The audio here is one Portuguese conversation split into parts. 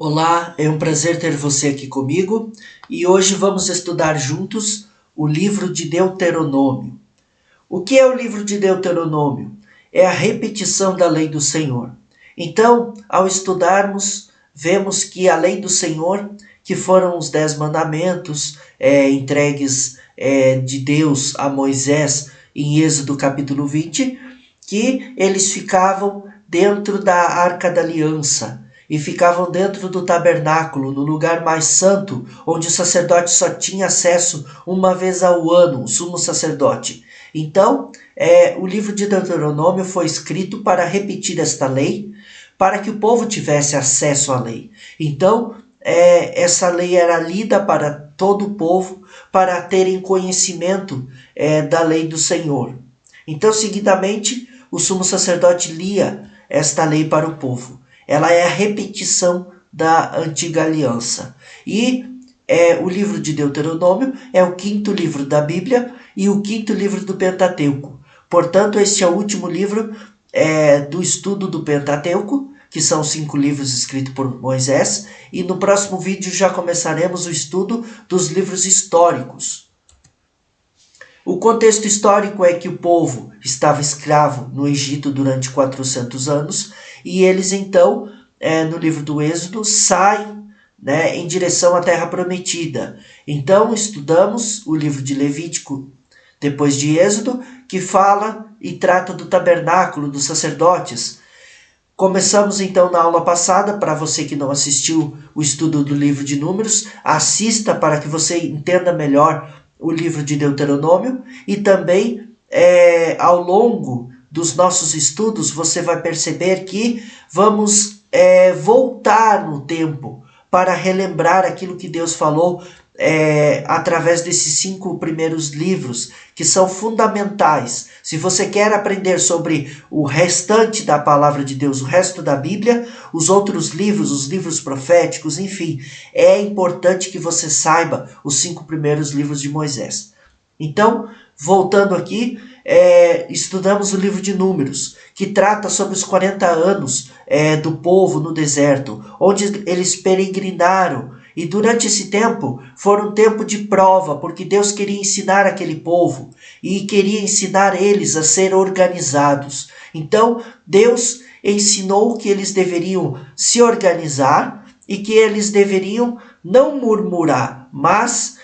Olá, é um prazer ter você aqui comigo e hoje vamos estudar juntos o livro de Deuteronômio. O que é o livro de Deuteronômio? É a repetição da lei do Senhor. Então, ao estudarmos, vemos que a lei do Senhor, que foram os 10 mandamentos entregues de Deus a Moisés em Êxodo capítulo 20, que eles ficavam dentro da Arca da Aliança e ficavam dentro do tabernáculo, no lugar mais santo, onde o sacerdote só tinha acesso uma vez ao ano, o sumo sacerdote. Então, o livro de Deuteronômio foi escrito para repetir esta lei, para que o povo tivesse acesso à lei. Então, essa lei era lida para todo o povo, para terem conhecimento da lei do Senhor. Então, seguidamente, o sumo sacerdote lia esta lei para o povo. Ela é a repetição da antiga aliança. E o livro de Deuteronômio é o 5º livro da Bíblia e o 5º livro do Pentateuco. Portanto, este é o último livro do estudo do Pentateuco, que são 5 livros escritos por Moisés. E no próximo vídeo já começaremos o estudo dos livros históricos. O contexto histórico é que o povo estava escravo no Egito durante 400 anos e eles então, no livro do Êxodo, saem em direção à Terra Prometida. Então estudamos o livro de Levítico, depois de Êxodo, que fala e trata do tabernáculo, dos sacerdotes. Começamos então na aula passada, para você que não assistiu o estudo do livro de Números, assista para que você entenda melhor o livro de Deuteronômio e também ao longo dos nossos estudos você vai perceber que vamos voltar no tempo para relembrar aquilo que Deus falou através desses 5 primeiros livros que são fundamentais. Se você quer aprender sobre o restante da palavra de Deus, o resto da Bíblia, os outros livros, os livros proféticos, enfim, é importante que você saiba os 5 primeiros livros de Moisés. Então, voltando aqui, estudamos o livro de Números, que trata sobre os 40 anos do povo no deserto, onde eles peregrinaram. E durante esse tempo, foi um tempo de prova, porque Deus queria ensinar aquele povo e queria ensinar eles a ser organizados. Então, Deus ensinou que eles deveriam se organizar e que eles deveriam não murmurar, mas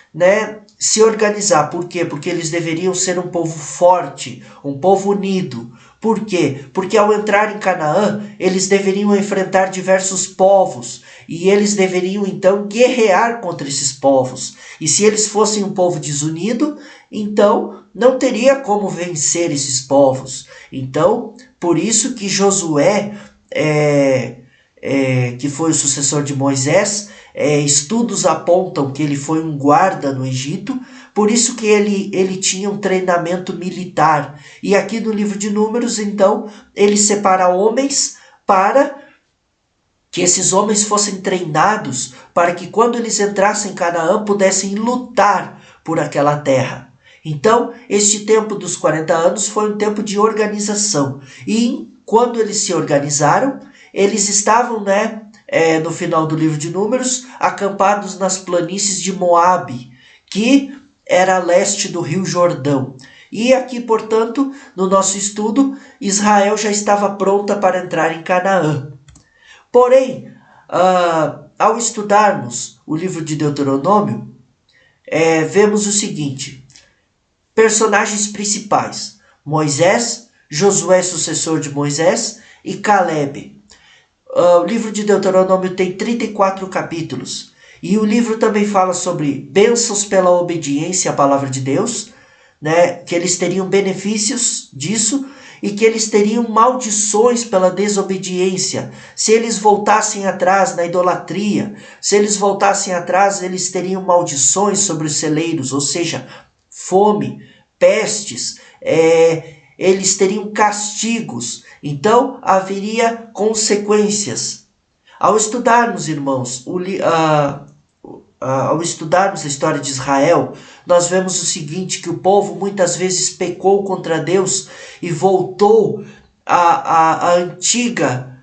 se organizar. Por quê? Porque eles deveriam ser um povo forte, um povo unido. Por quê? Porque ao entrar em Canaã, eles deveriam enfrentar diversos povos e eles deveriam então guerrear contra esses povos. E se eles fossem um povo desunido, então não teria como vencer esses povos. Então, por isso que Josué, que foi o sucessor de Moisés, estudos apontam que ele foi um guarda no Egito, por isso que ele tinha um treinamento militar. E aqui no livro de Números, então, ele separa homens para que esses homens fossem treinados para que quando eles entrassem em Canaã pudessem lutar por aquela terra. Então, este tempo dos 40 anos foi um tempo de organização. E quando eles se organizaram, eles estavam, no final do livro de Números, acampados nas planícies de Moabe, que era a leste do Rio Jordão. E aqui, portanto, no nosso estudo, Israel já estava pronta para entrar em Canaã. Porém, ao estudarmos o livro de Deuteronômio, vemos o seguinte: personagens principais: Moisés, Josué, sucessor de Moisés, e Calebe. O livro de Deuteronômio tem 34 capítulos. E o livro também fala sobre bênçãos pela obediência à palavra de Deus, que eles teriam benefícios disso, e que eles teriam maldições pela desobediência. Se eles voltassem atrás na idolatria, se eles voltassem atrás, eles teriam maldições sobre os celeiros, ou seja, fome, pestes, eles teriam castigos. Então, haveria consequências. Ao estudarmos, irmãos, ao estudarmos a história de Israel, nós vemos o seguinte, que o povo muitas vezes pecou contra Deus e voltou à antiga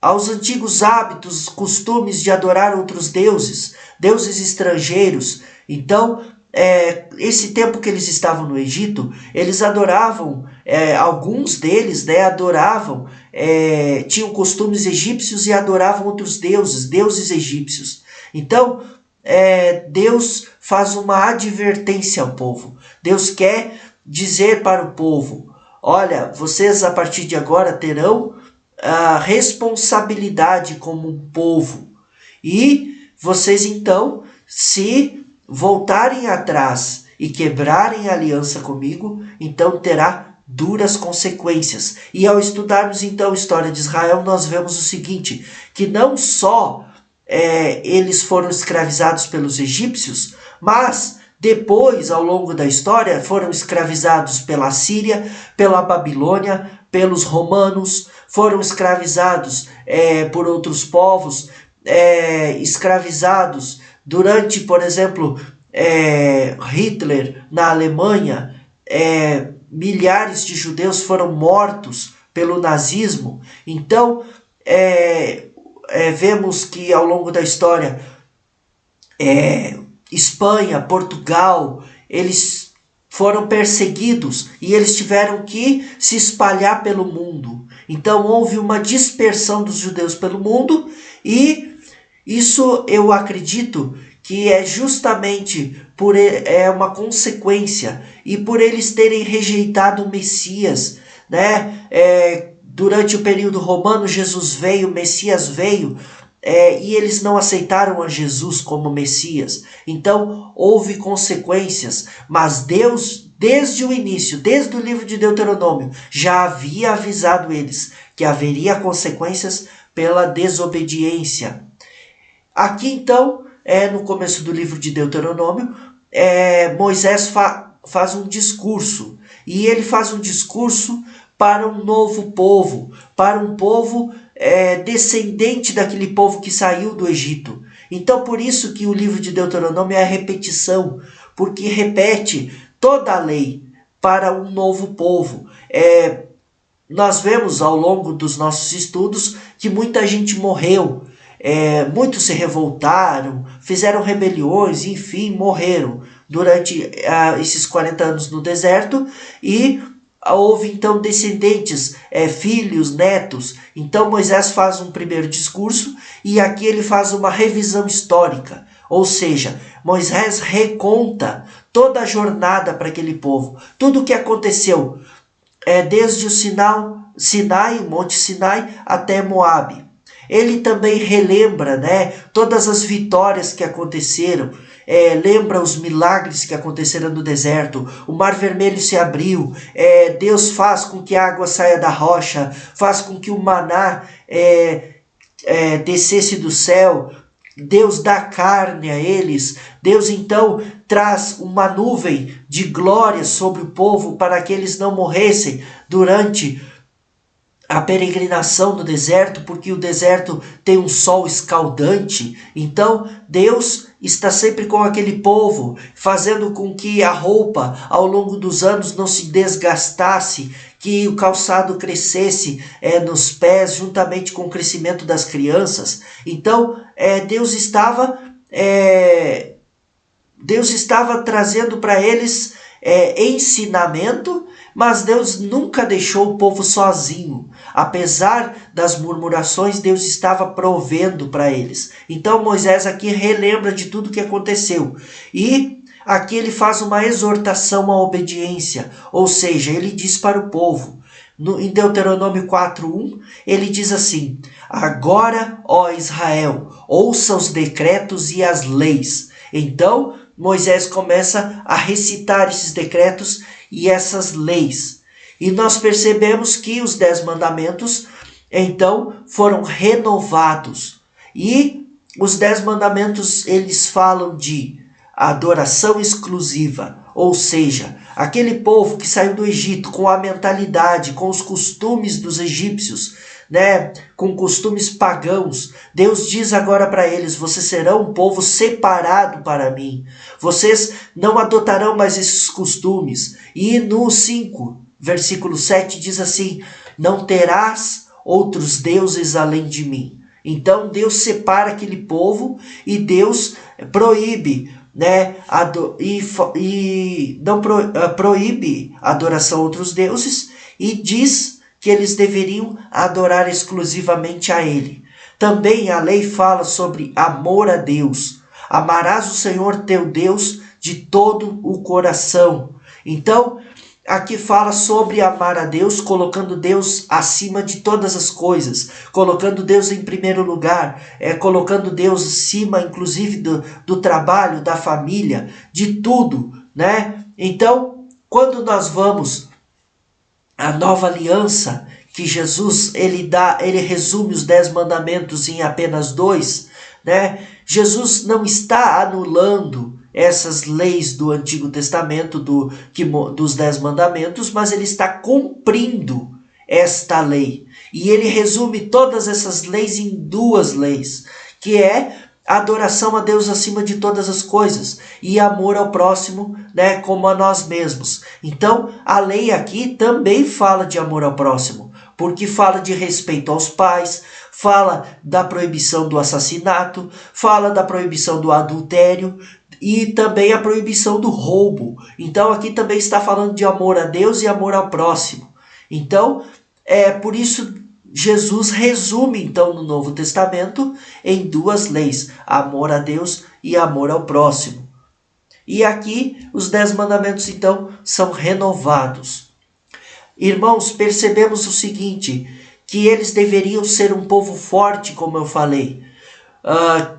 aos antigos hábitos, costumes de adorar outros deuses, deuses estrangeiros. Então, esse tempo que eles estavam no Egito, eles adoravam, alguns deles, né, adoravam, tinham costumes egípcios e adoravam outros deuses, deuses egípcios. Então, Deus faz uma advertência ao povo. Deus quer dizer para o povo: olha, vocês a partir de agora terão a responsabilidade como um povo. E vocês então, se voltarem atrás e quebrarem a aliança comigo, então terá duras consequências. E ao estudarmos então a história de Israel, nós vemos o seguinte, que não só eles foram escravizados pelos egípcios, mas depois, ao longo da história, foram escravizados pela Síria, pela Babilônia, pelos romanos, foram escravizados por outros povos, escravizados durante, por exemplo, Hitler na Alemanha, milhares de judeus foram mortos pelo nazismo. Então, vemos que ao longo da história, Espanha, Portugal, eles foram perseguidos e eles tiveram que se espalhar pelo mundo. Então houve uma dispersão dos judeus pelo mundo, e isso eu acredito que é justamente por uma consequência, e por eles terem rejeitado o Messias, né? Durante o período romano, Jesus veio, o Messias veio, e eles não aceitaram a Jesus como Messias. Então houve consequências, mas Deus, desde o início, desde o livro de Deuteronômio, já havia avisado eles que haveria consequências pela desobediência. Aqui então, no começo do livro de Deuteronômio, Moisés faz um discurso, e ele faz um discurso para um novo povo, para um povo descendente daquele povo que saiu do Egito. Então por isso que o livro de Deuteronômio é a repetição, porque repete toda a lei para um novo povo. Nós vemos ao longo dos nossos estudos que muita gente morreu, muitos se revoltaram, fizeram rebeliões, enfim, morreram durante esses 40 anos no deserto, e houve então descendentes, filhos, netos. Então Moisés faz um primeiro discurso, e aqui ele faz uma revisão histórica, ou seja, Moisés reconta toda a jornada para aquele povo, tudo o que aconteceu, desde o Sinai, o Monte Sinai, até Moabe. Ele também relembra, né, todas as vitórias que aconteceram, lembra os milagres que aconteceram no deserto. O Mar Vermelho se abriu, Deus faz com que a água saia da rocha, faz com que o maná descesse do céu, Deus dá carne a eles, Deus então traz uma nuvem de glória sobre o povo para que eles não morressem durante a peregrinação no deserto, porque o deserto tem um sol escaldante. Então Deus está sempre com aquele povo, fazendo com que a roupa ao longo dos anos não se desgastasse, que o calçado crescesse nos pés, juntamente com o crescimento das crianças. Então Deus estava trazendo para eles ensinamento, mas Deus nunca deixou o povo sozinho. Apesar das murmurações, Deus estava provendo para eles. Então Moisés aqui relembra de tudo que aconteceu. E aqui ele faz uma exortação à obediência. Ou seja, ele diz para o povo, em Deuteronômio 4:1, ele diz assim: agora, ó Israel, ouça os decretos e as leis. Então Moisés começa a recitar esses decretos e essas leis. E nós percebemos que os 10 mandamentos, então, foram renovados. E os 10 mandamentos, eles falam de adoração exclusiva. Ou seja, aquele povo que saiu do Egito com a mentalidade, com os costumes dos egípcios, né, com costumes pagãos, Deus diz agora para eles: vocês serão um povo separado para mim. Vocês não adotarão mais esses costumes. E no 5, versículo 7 diz assim: não terás outros deuses além de mim. Então Deus separa aquele povo e Deus proíbe, né, proíbe a adoração a outros deuses e diz que eles deveriam adorar exclusivamente a Ele. Também a lei fala sobre amor a Deus. Amarás o Senhor teu Deus de todo o coração. Então, aqui fala sobre amar a Deus, colocando Deus acima de todas as coisas, colocando Deus em primeiro lugar, colocando Deus acima, inclusive, do trabalho, da família, de tudo, né? Então, quando nós vamos à nova aliança, que Jesus ele resume os 10 mandamentos em apenas 2, né? Jesus não está anulando essas leis do Antigo Testamento, dos 10 mandamentos, mas ele está cumprindo esta lei. E ele resume todas essas leis em 2 leis, que é adoração a Deus acima de todas as coisas e amor ao próximo, né, como a nós mesmos. Então, a lei aqui também fala de amor ao próximo, porque fala de respeito aos pais, fala da proibição do assassinato, fala da proibição do adultério e também a proibição do roubo. Então aqui também está falando de amor a Deus e amor ao próximo. Então, por isso Jesus resume então no Novo Testamento em 2 leis, amor a Deus e amor ao próximo. E aqui os 10 mandamentos então são renovados. Irmãos, percebemos o seguinte, que eles deveriam ser um povo forte, como eu falei.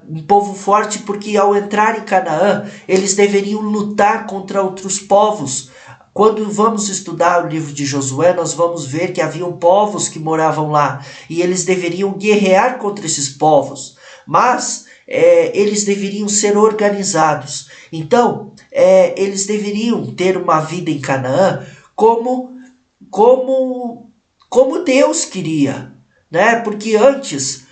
Um povo forte porque ao entrar em Canaã, eles deveriam lutar contra outros povos. Quando vamos estudar o livro de Josué, nós vamos ver que haviam povos que moravam lá e eles deveriam guerrear contra esses povos. Mas eles deveriam ser organizados. Então, eles deveriam ter uma vida em Canaã como Deus queria, né? Porque antes,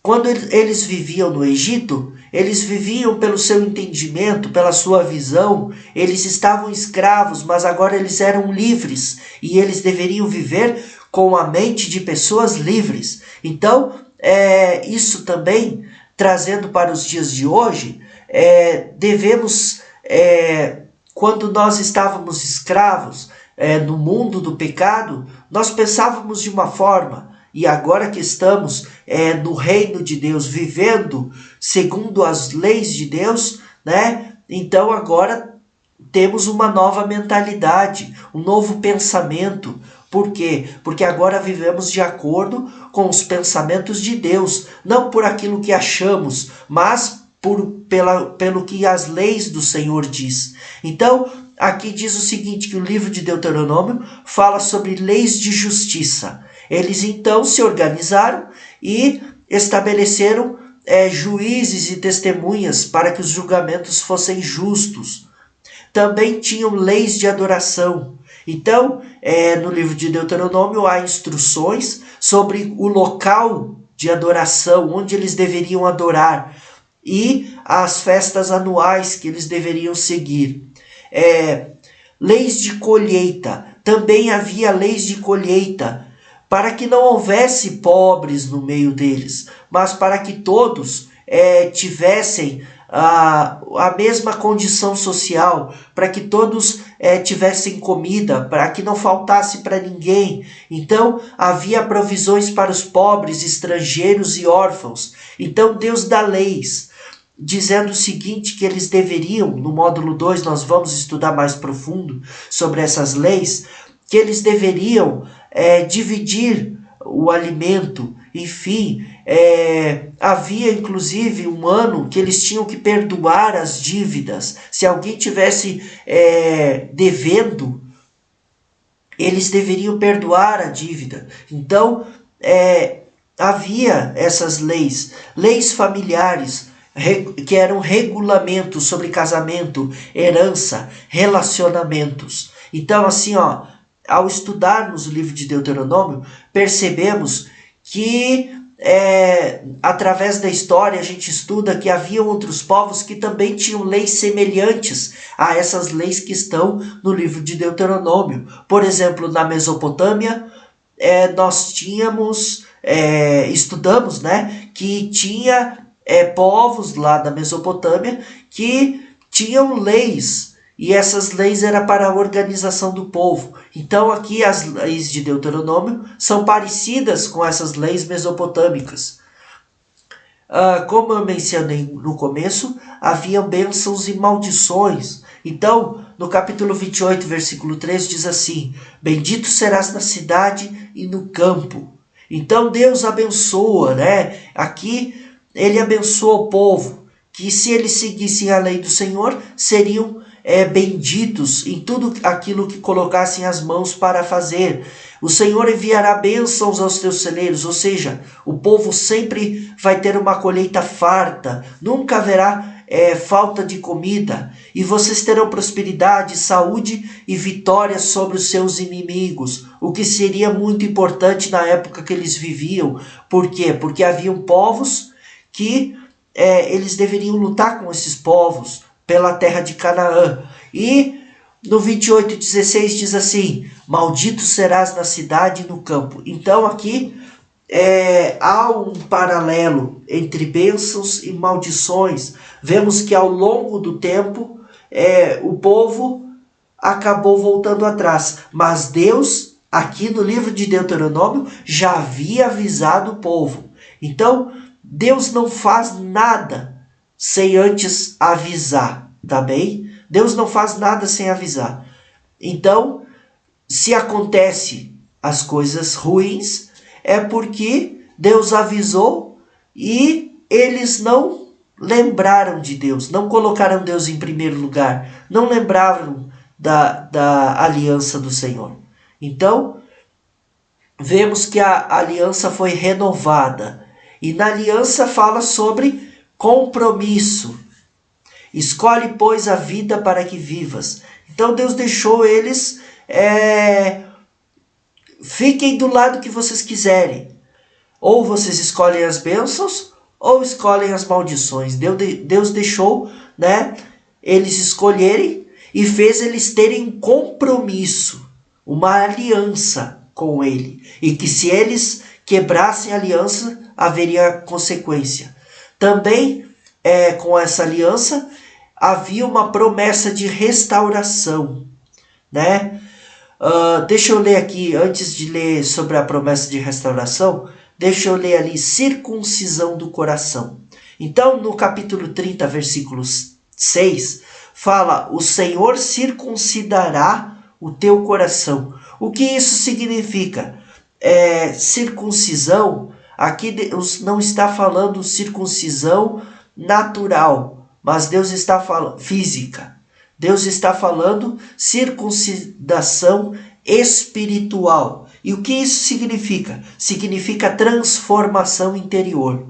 quando eles viviam no Egito, eles viviam pelo seu entendimento, pela sua visão, eles estavam escravos, mas agora eles eram livres e eles deveriam viver com a mente de pessoas livres. Então, isso também, trazendo para os dias de hoje, devemos, quando nós estávamos escravos, no mundo do pecado, nós pensávamos de uma forma, e agora que estamos no reino de Deus, vivendo segundo as leis de Deus, né? Então agora temos uma nova mentalidade, um novo pensamento. Por quê? Porque agora vivemos de acordo com os pensamentos de Deus, não por aquilo que achamos, mas pelo que as leis do Senhor diz. Então, aqui diz o seguinte, que o livro de Deuteronômio fala sobre leis de justiça. Eles então se organizaram e estabeleceram juízes e testemunhas para que os julgamentos fossem justos. Também tinham leis de adoração. Então, no livro de Deuteronômio há instruções sobre o local de adoração, onde eles deveriam adorar, e as festas anuais que eles deveriam seguir. Leis de colheita. Também havia leis de colheita, para que não houvesse pobres no meio deles, mas para que todos tivessem a mesma condição social, para que todos tivessem comida, para que não faltasse para ninguém. Então havia provisões para os pobres, estrangeiros e órfãos. Então Deus dá leis, dizendo o seguinte, que eles deveriam, no módulo 2 nós vamos estudar mais profundo sobre essas leis, que eles deveriam dividir o alimento. Enfim, havia inclusive um ano que eles tinham que perdoar as dívidas. Se alguém tivesse devendo, eles deveriam perdoar a dívida. Então, havia essas leis familiares, que eram regulamentos sobre casamento, herança, relacionamentos. Então, assim, ao estudarmos o livro de Deuteronômio, percebemos que através da história a gente estuda que havia outros povos que também tinham leis semelhantes a essas leis que estão no livro de Deuteronômio. Por exemplo, na Mesopotâmia, nós tínhamos estudamos, né, que tinha povos lá da Mesopotâmia que tinham leis, e essas leis eram para a organização do povo. Então aqui as leis de Deuteronômio são parecidas com essas leis mesopotâmicas. Como eu mencionei no começo, havia bênçãos e maldições. Então, no capítulo 28, versículo 3, diz assim: bendito serás na cidade e no campo. Então Deus abençoa, né? Aqui ele abençoa o povo, que se eles seguissem a lei do Senhor, seriam benditos em tudo aquilo que colocassem as mãos para fazer. O Senhor enviará bênçãos aos teus celeiros, ou seja, o povo sempre vai ter uma colheita farta, nunca haverá falta de comida, e vocês terão prosperidade, saúde e vitória sobre os seus inimigos, o que seria muito importante na época que eles viviam. Por quê? Porque haviam povos que eles deveriam lutar com esses povos pela terra de Canaã. E no 28:16 diz assim: maldito serás na cidade e no campo. Então aqui há um paralelo entre bênçãos e maldições. Vemos que ao longo do tempo o povo acabou voltando atrás, mas Deus, aqui no livro de Deuteronômio, já havia avisado o povo. Então Deus não faz nada sem antes avisar, tá bem? Deus não faz nada sem avisar. Então, se acontece as coisas ruins, é porque Deus avisou e eles não lembraram de Deus, não colocaram Deus em primeiro lugar, não lembraram da aliança do Senhor. Então, vemos que a aliança foi renovada. E na aliança fala sobre compromisso. Escolhe, pois, a vida para que vivas. Então Deus deixou eles, fiquem do lado que vocês quiserem. Ou vocês escolhem as bênçãos, ou escolhem as maldições. Deus deixou, né, eles escolherem e fez eles terem um compromisso, uma aliança com Ele. E que se eles quebrassem a aliança, haveria consequência. Também com essa aliança havia uma promessa de restauração, né? Deixa eu ler aqui, antes de ler sobre a promessa de restauração, deixa eu ler ali, circuncisão do coração. Então, no capítulo 30, versículo 6, fala: o Senhor circuncidará o teu coração. O que isso significa? Circuncisão, aqui Deus não está falando circuncisão natural, mas Deus está falando física. Deus está falando circuncidação espiritual. E o que isso significa? Significa transformação interior.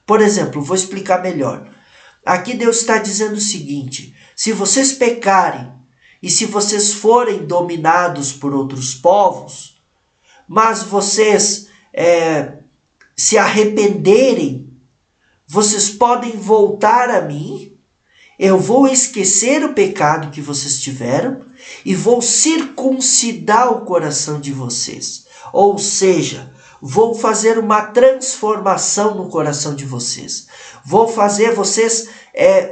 Por exemplo, vou explicar melhor. Aqui Deus está dizendo o seguinte: se vocês pecarem e se vocês forem dominados por outros povos, mas vocês se arrependerem, vocês podem voltar a mim, eu vou esquecer o pecado que vocês tiveram e vou circuncidar o coração de vocês. Ou seja, vou fazer uma transformação no coração de vocês. Vou fazer vocês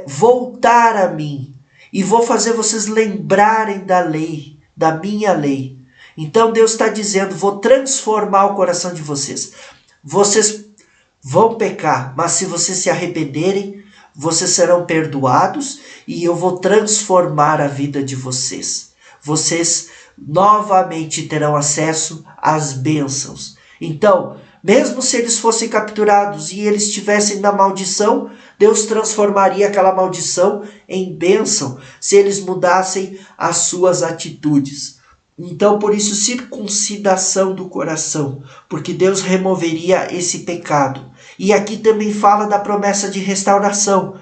voltar a mim. E vou fazer vocês lembrarem da lei, da minha lei. Então Deus está dizendo: vou transformar o coração de vocês. Vocês vão pecar, mas se vocês se arrependerem, vocês serão perdoados e eu vou transformar a vida de vocês. Vocês novamente terão acesso às bênçãos. Então, mesmo se eles fossem capturados e eles estivessem na maldição, Deus transformaria aquela maldição em bênção se eles mudassem as suas atitudes. Então, por isso, circuncidação do coração, porque Deus removeria esse pecado. E aqui também fala da promessa de restauração,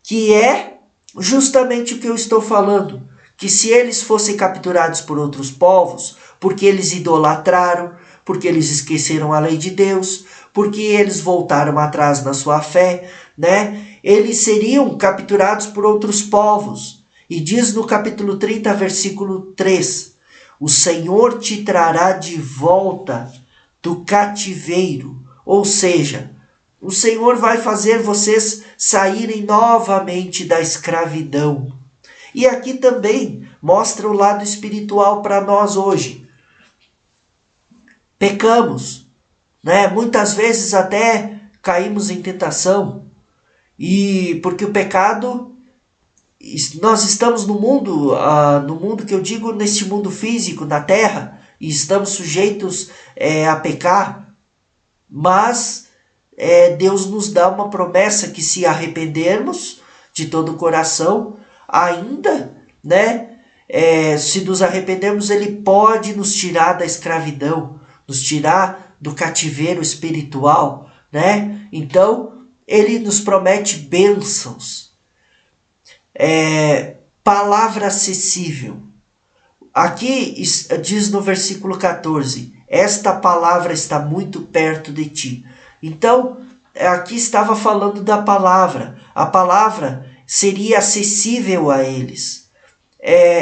que é justamente o que eu estou falando, que se eles fossem capturados por outros povos, porque eles idolatraram, porque eles esqueceram a lei de Deus, porque eles voltaram atrás na sua fé, né? Eles seriam capturados por outros povos. E diz no capítulo 30, versículo 3, o Senhor te trará de volta do cativeiro Ou seja, o Senhor vai fazer vocês saírem novamente da escravidão. E aqui também mostra o lado espiritual para nós hoje. Pecamos, né? Muitas vezes até caímos em tentação. E porque o pecado, nós estamos no mundo que eu digo, neste mundo físico, na terra, e estamos sujeitos a pecar, mas Deus nos dá uma promessa que se arrependermos de todo o coração, ainda, né, se nos arrependermos, Ele pode nos tirar da escravidão, nos tirar do cativeiro espiritual, né? Então, Ele nos promete bênçãos. Palavra acessível. Aqui diz no versículo 14, esta palavra está muito perto de ti. Então, aqui estava falando da palavra. A palavra seria acessível a eles.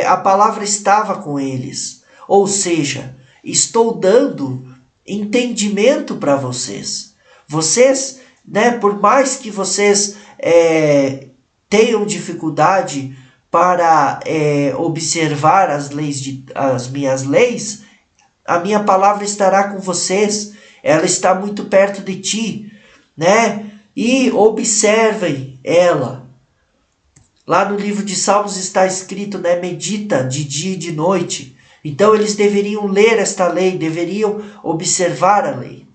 A palavra estava com eles. Ou seja, estou dando entendimento para vocês. Vocês, né, por mais que vocês tenham dificuldade para observar as minhas leis, a minha palavra estará com vocês. Ela está muito perto de ti, né? E observem ela. Lá no livro de Salmos está escrito, né? Medita de dia e de noite. Então eles deveriam ler esta lei, deveriam observar a lei.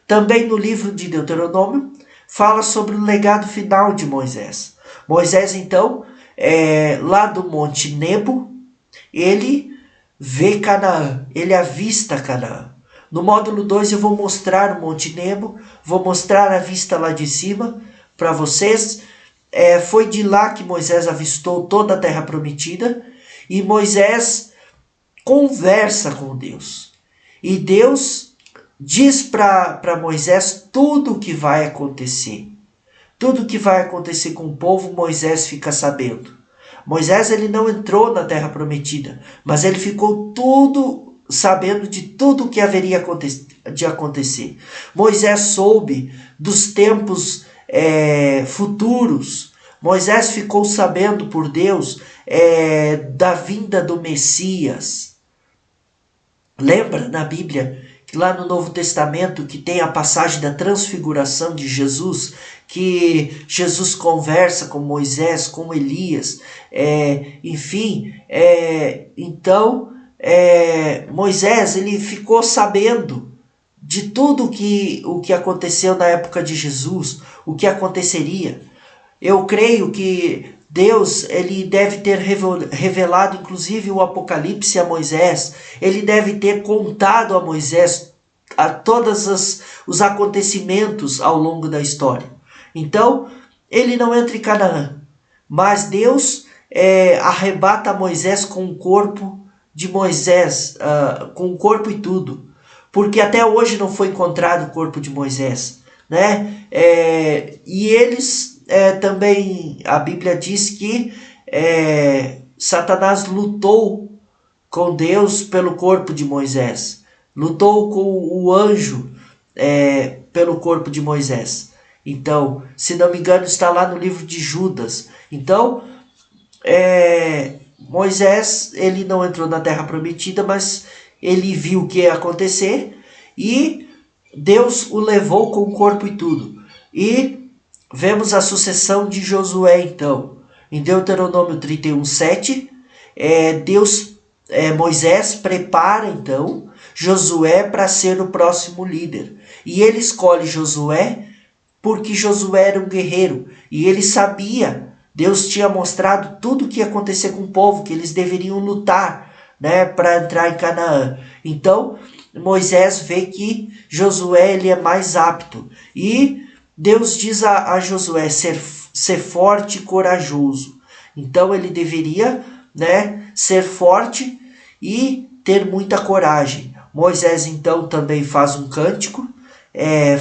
Também no livro de Deuteronômio fala sobre o legado final de Moisés. Moisés, então, lá do Monte Nebo, ele vê Canaã, ele avista Canaã. No módulo 2 eu vou mostrar o Monte Nebo, vou mostrar a vista lá de cima para vocês. Foi de lá que Moisés avistou toda a terra prometida e Moisés conversa com Deus. E Deus diz para Moisés tudo o que vai acontecer. Tudo o que vai acontecer com o povo, Moisés fica sabendo. Moisés ele não entrou na terra prometida, mas ele ficou sabendo de tudo o que haveria de acontecer. Moisés soube dos tempos futuros. Moisés ficou sabendo por Deus da vinda do Messias. Lembra na Bíblia, que lá no Novo Testamento, que tem a passagem da transfiguração de Jesus, que Jesus conversa com Moisés, com Elias, então Moisés ele ficou sabendo de tudo o que aconteceu na época de Jesus, o que aconteceria. Eu creio que Deus ele deve ter revelado inclusive o Apocalipse a Moisés. Ele deve ter contado a Moisés a todos os acontecimentos ao longo da história. Então, ele não entra em Canaã, mas Deus arrebata Moisés com o corpo de Moisés, com o corpo e tudo, porque até hoje não foi encontrado o corpo de Moisés, né? E eles também, a Bíblia diz que Satanás lutou com Deus pelo corpo de Moisés, lutou com o anjo pelo corpo de Moisés. Então, se não me engano, está lá no livro de Judas. Então, Moisés, ele não entrou na terra prometida, mas ele viu o que ia acontecer e Deus o levou com o corpo e tudo. E vemos a sucessão de Josué, então. Em Deuteronômio 31:7, Moisés prepara, então, Josué para ser o próximo líder. E ele escolhe Josué porque Josué era um guerreiro e ele sabia, Deus tinha mostrado tudo o que ia acontecer com o povo, que eles deveriam lutar, né, para entrar em Canaã. Então, Moisés vê que Josué ele é mais apto. E Deus diz a Josué ser forte e corajoso. Então, ele deveria, né, ser forte e ter muita coragem. Moisés, então, também faz um cântico.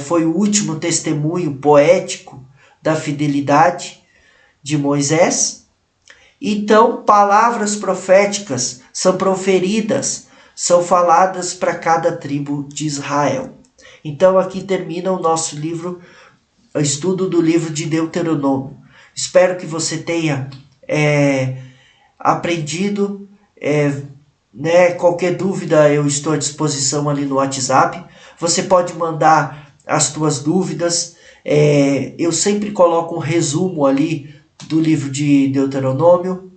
Foi o último testemunho poético da fidelidade de Moisés. Então, palavras proféticas são proferidas, são faladas para cada tribo de Israel. Então aqui termina o nosso livro, o estudo do livro de Deuteronômio. Espero que você tenha aprendido, né? Qualquer dúvida eu estou à disposição ali no WhatsApp. Você pode mandar as tuas dúvidas. Eu sempre coloco um resumo ali do livro de Deuteronômio,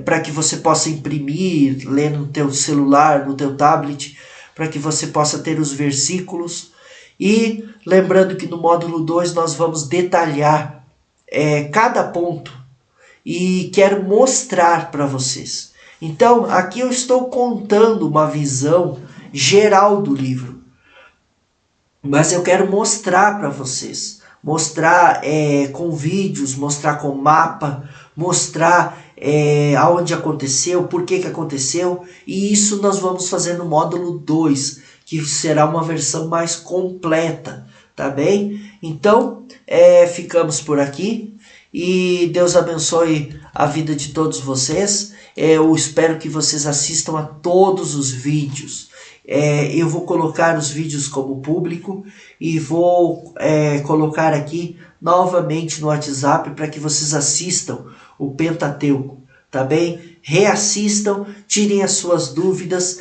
para que você possa imprimir, ler no teu celular, no teu tablet, para que você possa ter os versículos. E lembrando que no módulo 2 nós vamos detalhar cada ponto e quero mostrar para vocês. Então, aqui eu estou contando uma visão geral do livro, mas eu quero mostrar para vocês. Mostrar com vídeos, mostrar com mapa, mostrar aonde aconteceu, por que aconteceu. E isso nós vamos fazer no módulo 2, que será uma versão mais completa, tá bem? Então, ficamos por aqui. E Deus abençoe a vida de todos vocês. Eu espero que vocês assistam a todos os vídeos. Eu vou colocar os vídeos como público e vou colocar aqui novamente no WhatsApp para que vocês assistam o Pentateuco, tá bem? Reassistam, tirem as suas dúvidas.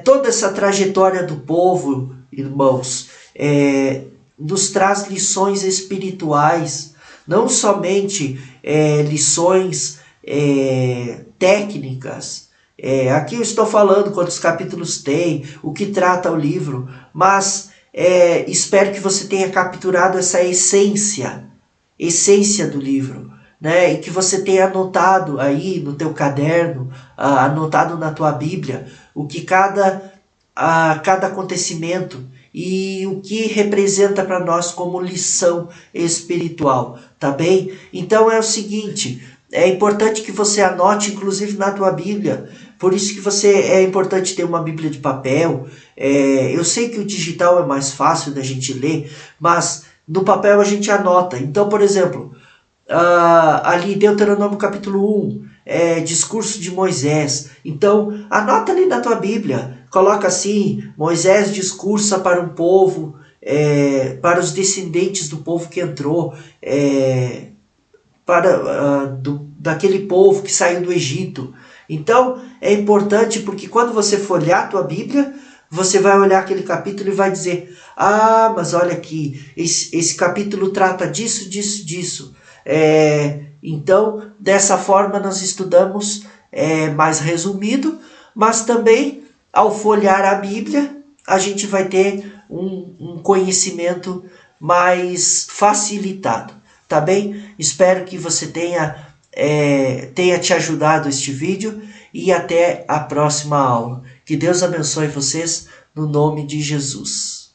Toda essa trajetória do povo, irmãos, nos traz lições espirituais, não somente lições técnicas. Aqui eu estou falando quantos capítulos tem, o que trata o livro, mas espero que você tenha capturado essa essência do livro, né? E que você tenha anotado aí no teu caderno, anotado na tua Bíblia, o que cada acontecimento e o que representa para nós como lição espiritual, tá bem? Então é o seguinte, é importante que você anote, inclusive na tua Bíblia. Por isso que é importante ter uma Bíblia de papel. Eu sei que o digital é mais fácil da gente ler, mas no papel a gente anota. Então, por exemplo, ali Deuteronômio capítulo 1, discurso de Moisés. Então, anota ali na tua Bíblia. Coloca assim, Moisés discursa para um povo, para os descendentes do povo que entrou, daquele povo que saiu do Egito. Então, é importante porque quando você folhear a tua Bíblia, você vai olhar aquele capítulo e vai dizer, mas olha aqui, esse capítulo trata disso, disso, disso. Então, dessa forma nós estudamos mais resumido, mas também, ao folhear a Bíblia, a gente vai ter um conhecimento mais facilitado, tá bem? Espero que você tenha te ajudado este vídeo e até a próxima aula. Que Deus abençoe vocês no nome de Jesus.